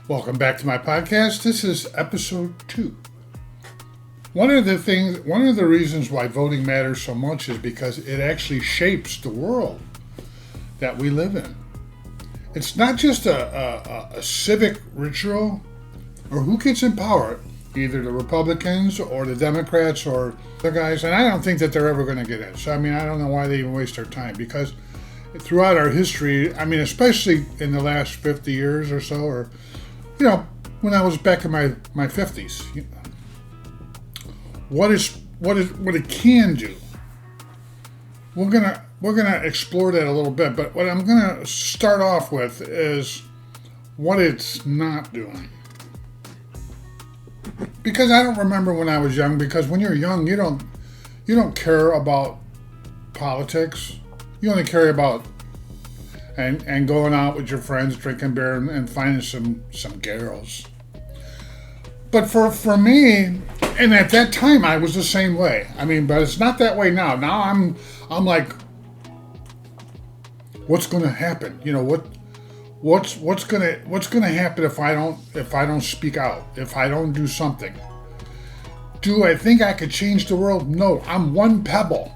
Welcome back to my podcast. This is episode 2. One of the reasons why voting matters so much is because it actually shapes the world that we live in. It's not just a civic ritual or who gets in power, either the Republicans or the Democrats or the guys, and I don't think that they're ever going to get in. So, I don't know why they even waste their time, because throughout our history, especially in the last 50 years or so, or when I was back in my 50s, what it can do. We're gonna explore that a little bit, but what I'm gonna start off with is what it's not doing. Because I don't remember when I was young. Because when you're young, you don't care about politics. You only care about and going out with your friends, drinking beer, and finding some girls. But for me, and at that time, I was the same way. But it's not that way now. Now I'm like, what's going to happen? What's going to happen if I don't speak out? If I don't do something? Do I think I could change the world? No, I'm one pebble.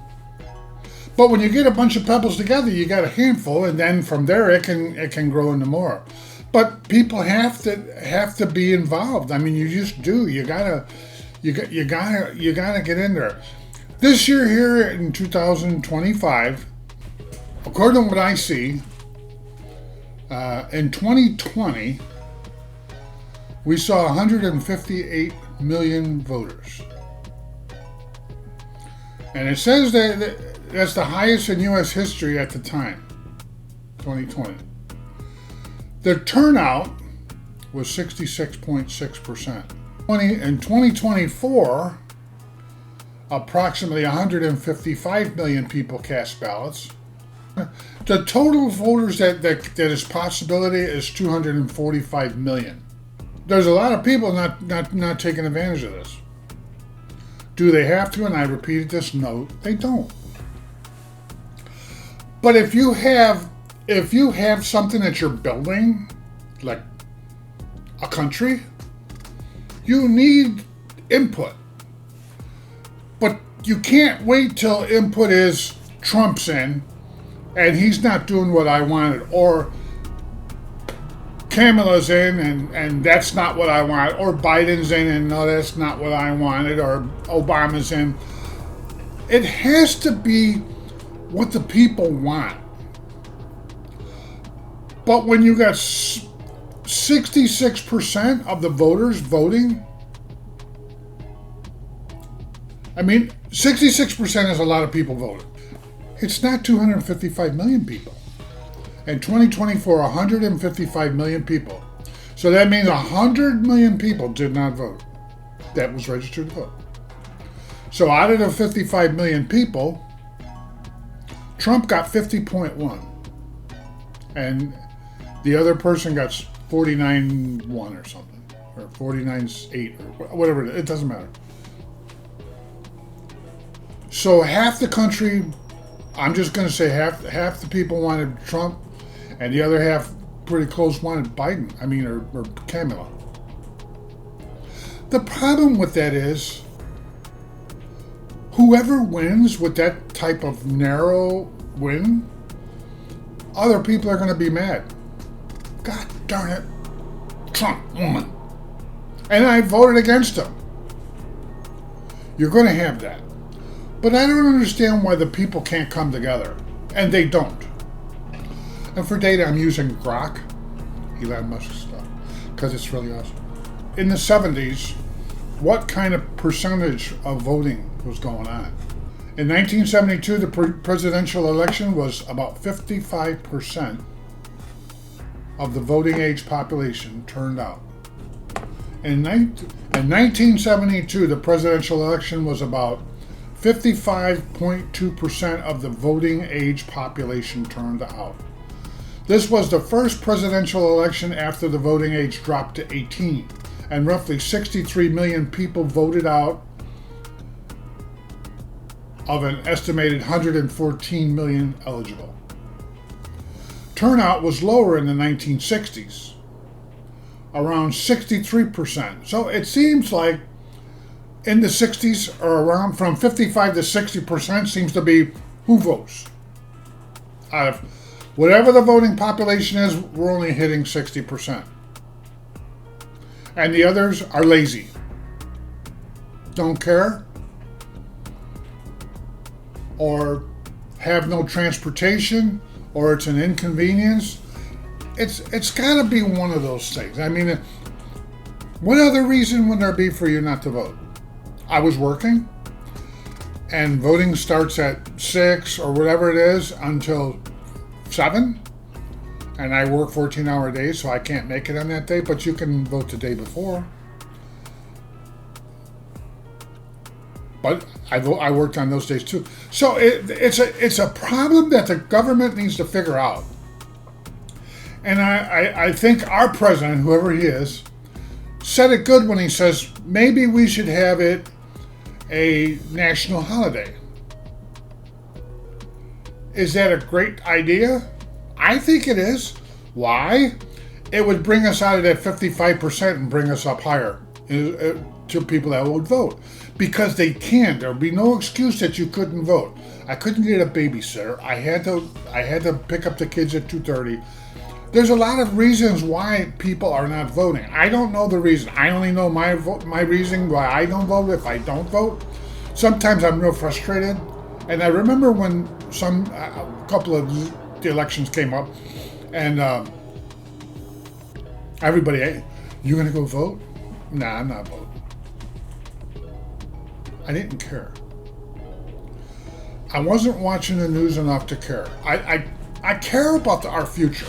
But when you get a bunch of pebbles together, you got a handful, and then from there it can grow into more. But people have to be involved. You just do. You gotta get in there. This year here in 2025, according to what I see, in 2020, we saw 158 million voters, and it says that that's the highest in U.S. history at the time, 2020. The turnout was 66.6%. In 2024, approximately 155 million people cast ballots. The total voters that is possibility is 245 million. There's a lot of people not taking advantage of this. Do they have to? And I repeated this, no, they don't. But if you have something that you're building, like a country, you need input. But you can't wait till input is Trump's in and he's not doing what I wanted, or Kamala's in and that's not what I want, or Biden's in and no, that's not what I wanted, or Obama's in. It has to be what the people want. But when you got 66% of the voters voting, 66% is a lot of people voting. It's not 255 million people. In 2024, 155 million people. So that means 100 million people did not vote that was registered to vote. So out of the 55 million people, Trump got 50.1, and the other person got 49.1 or something, or 49.8 or whatever. It doesn't matter. So half the country, I'm just going to say half the people wanted Trump, and the other half pretty close wanted Biden. Or Kamala. The problem with that is, whoever wins with that type of narrow win, other people are going to be mad. God darn it, Trump won. And I voted against him. You're going to have that. But I don't understand why the people can't come together. And they don't. And for data, I'm using Grok, Elon Musk stuff, because it's really awesome. In the 70s, what kind of percentage of voting was going on? In 1972, the presidential election was about 55% of the voting age population turned out. In 1972, the presidential election was about 55.2% of the voting age population turned out. This was the first presidential election after the voting age dropped to 18, and roughly 63 million people voted out of an estimated 114 million eligible. Turnout was lower in the 1960s. around 63%. So it seems like in the 60s or around from 55 to 60% seems to be who votes. Out of whatever the voting population is, we're only hitting 60%. And the others are lazy. Don't care. Or have no transportation, or it's an inconvenience. It's got to be one of those things. I mean, what other reason would there be for you not to vote? I was working, and voting starts at 6 or whatever it is until 7, and I work 14-hour days, so I can't make it on that day, but you can vote the day before. But I worked on those days too. So it's a problem that the government needs to figure out. And I think our president, whoever he is, said it good when he says maybe we should have it a national holiday. Is that a great idea? I think it is. Why? It would bring us out of that 55% and bring us up higher to people that would vote. Because they can. There would be no excuse that you couldn't vote. I couldn't get a babysitter. I had to pick up the kids at 2:30. There's a lot of reasons why people are not voting. I don't know the reason. I only know my reason why I don't vote if I don't vote. Sometimes I'm real frustrated. And I remember when a couple of the elections came up, and everybody, hey, you gonna go vote? Nah, I'm not voting. I didn't care. I wasn't watching the news enough to care. I care about our future.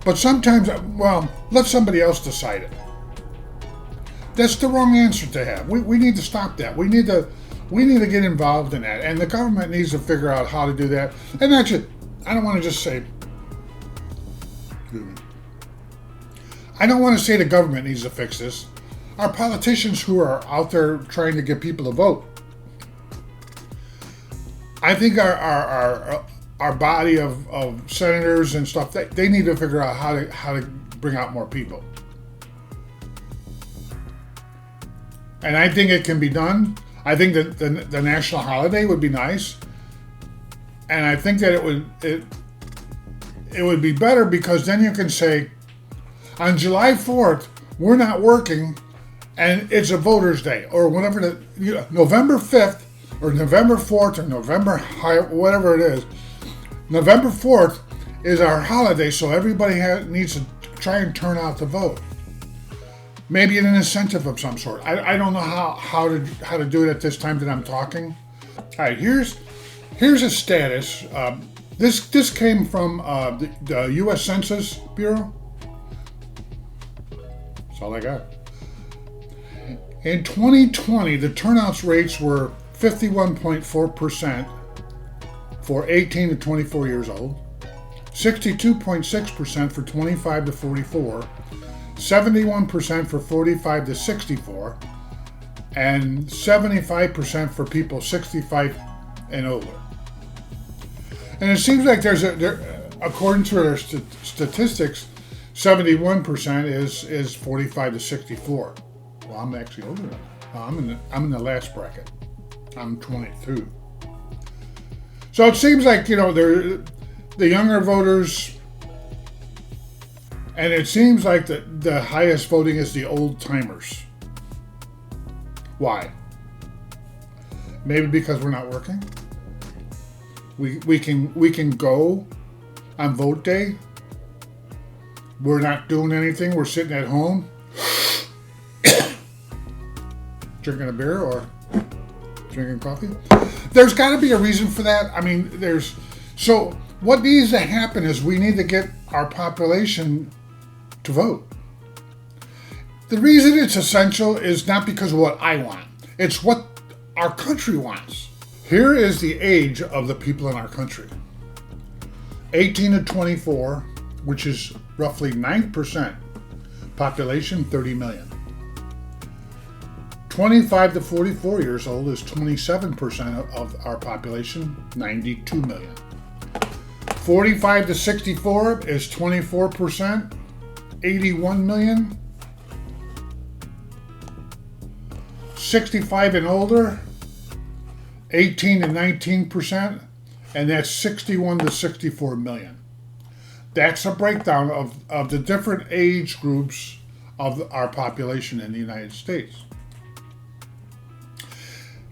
But sometimes, let somebody else decide it. That's the wrong answer to have. We need to stop that. We need to get involved in that. And the government needs to figure out how to do that. And actually, I don't want to just say, I don't want to say the government needs to fix this. Our politicians who are out there trying to get people to vote, I think our body of senators and stuff, they need to figure out how to bring out more people. And I think it can be done. I think that the national holiday would be nice. And I think that it would be better because then you can say, on July 4th, we're not working and it's a voter's day or whatever, November 5th or November 4th or November, whatever it is. November 4th is our holiday, so everybody needs to try and turn out to vote. Maybe an incentive of some sort. I don't know how to do it at this time that I'm talking. All right, here's a status. This came from the U.S. Census Bureau. That's all I got. In 2020, the turnout rates were 51.4% for 18 to 24 years old, 62.6% for 25 to 44, 71% for 45 to 64, and 75% for people 65 and older. And it seems like according to their statistics, 71% is 45 to 64. Well, I'm actually older than that. I'm in the last bracket. I'm 22. So it seems like, the younger voters, and it seems like the highest voting is the old timers. Why? Maybe because we're not working. We can go on vote day. We're not doing anything. We're sitting at home drinking a beer or drinking coffee. There's got to be a reason for that. I mean, so what needs to happen is we need to get our population to vote. The reason it's essential is not because of what I want. It's what our country wants. Here is the age of the people in our country. 18 to 24, which is roughly 9%. Population, 30 million. 25 to 44 years old is 27% of our population, 92 million. 45 to 64 is 24%, 81 million. 65 and older, 18 to 19%, and that's 61 to 64 million. That's a breakdown of the different age groups of our population in the United States.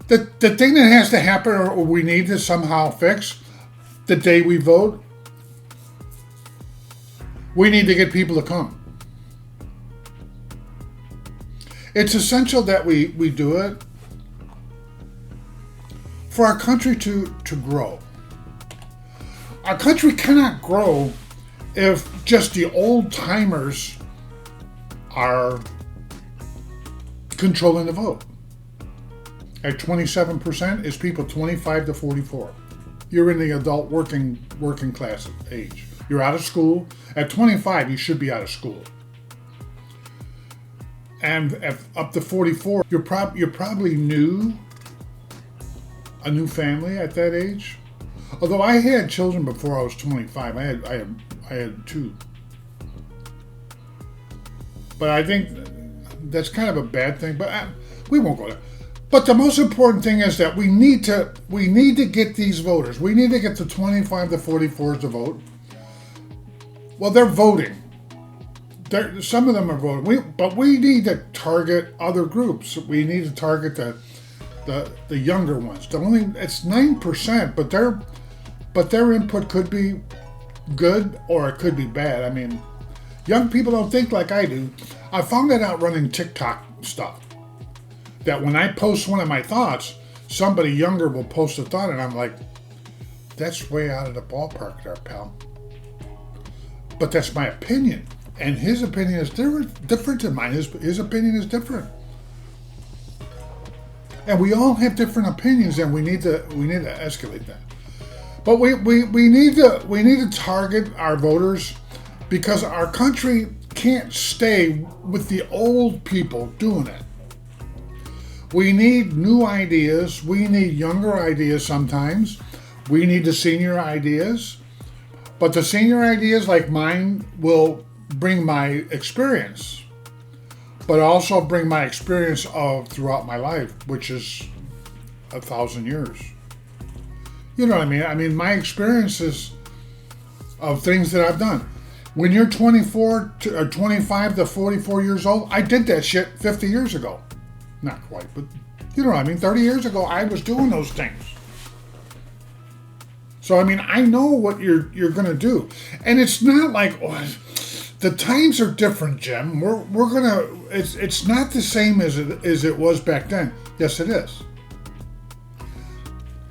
The thing that has to happen, or we need to somehow fix, the day we vote, we need to get people to come. It's essential that we do it for our country to grow. Our country cannot grow if just the old timers are controlling the vote. At 27% is people 25 to 44. You're in the adult working class age. You're out of school. At 25, you should be out of school. And at up to 44, you're probably a new family at that age. Although I had children before I was 25, I had two. But I think that's kind of a bad thing. But we won't go there. But the most important thing is that we need to get these voters. We need to get the 25 to 44s to vote. Well, they're voting. Some of them are voting, but we need to target other groups. We need to target the younger ones. It's 9%, but their input could be good or it could be bad. I mean, young people don't think like I do. I found that out running TikTok stuff. That when I post one of my thoughts, somebody younger will post a thought, and I'm like, that's way out of the ballpark there, pal. But that's my opinion. And his opinion is different than mine. His opinion is different. And we all have different opinions, and we need to escalate that. But we need to target our voters, because our country can't stay with the old people doing it. We need new ideas. We need younger ideas sometimes. We need the senior ideas. But the senior ideas like mine will bring my experience, but also bring my experience of throughout my life, which is 1,000 years. You know what I mean? I mean, my experiences of things that I've done. When you're 24 to 25 to 44 years old, I did that shit 50 years ago. Not quite, but you know what I mean? 30 years ago, I was doing those things. So, I mean, I know what you're going to do. And it's not like, the times are different, Jim. We're going to, it's not the same as it was back then. Yes, it is.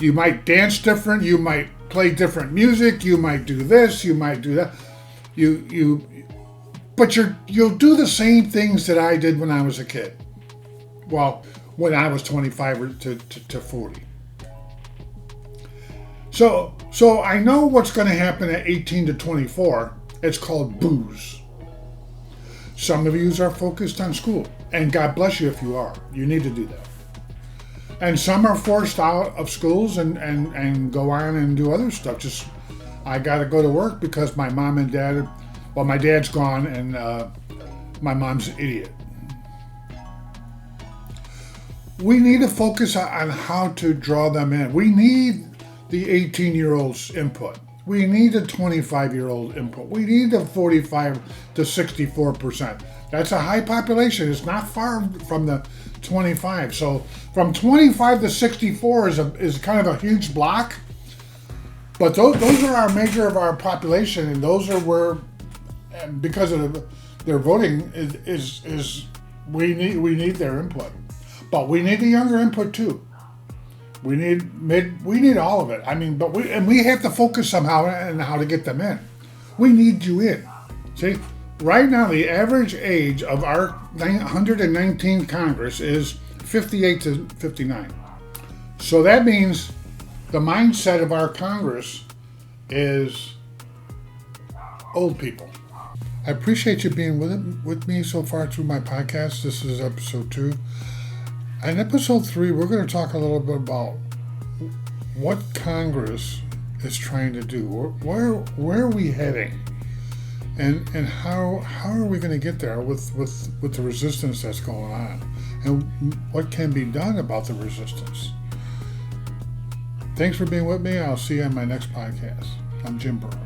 You might dance different. You might play different music. You might do this. You might do that. But you'll do the same things that I did when I was a kid. Well, when I was 25 to 40. So I know what's going to happen at 18 to 24. It's called booze. Some of you are focused on school, and God bless you if you are. You need to do that. And some are forced out of schools and go on and do other stuff. Just, I got to go to work because my mom and dad, well, my dad's gone and my mom's an idiot. We need to focus on how to draw them in. We need the 18-year-old's input. We need a 25-year-old input. We need the 45 to 64%. That's a high population. It's not far from the 25. So from 25 to 64 is kind of a huge block. But those are our measure of our population, and those are where, because of their voting, is we need their input. But we need the younger input too. We need all of it. I mean, but we have to focus somehow on how to get them in. We need you in. See, right now the average age of our 119th Congress is 58 to 59. So that means the mindset of our Congress is old people. I appreciate you being with me so far through my podcast. This is episode 2. In episode 3, we're going to talk a little bit about what Congress is trying to do. Where are we heading? And how are we going to get there with the resistance that's going on, and what can be done about the resistance? Thanks for being with me. I'll see you on my next podcast. I'm Jim Berman.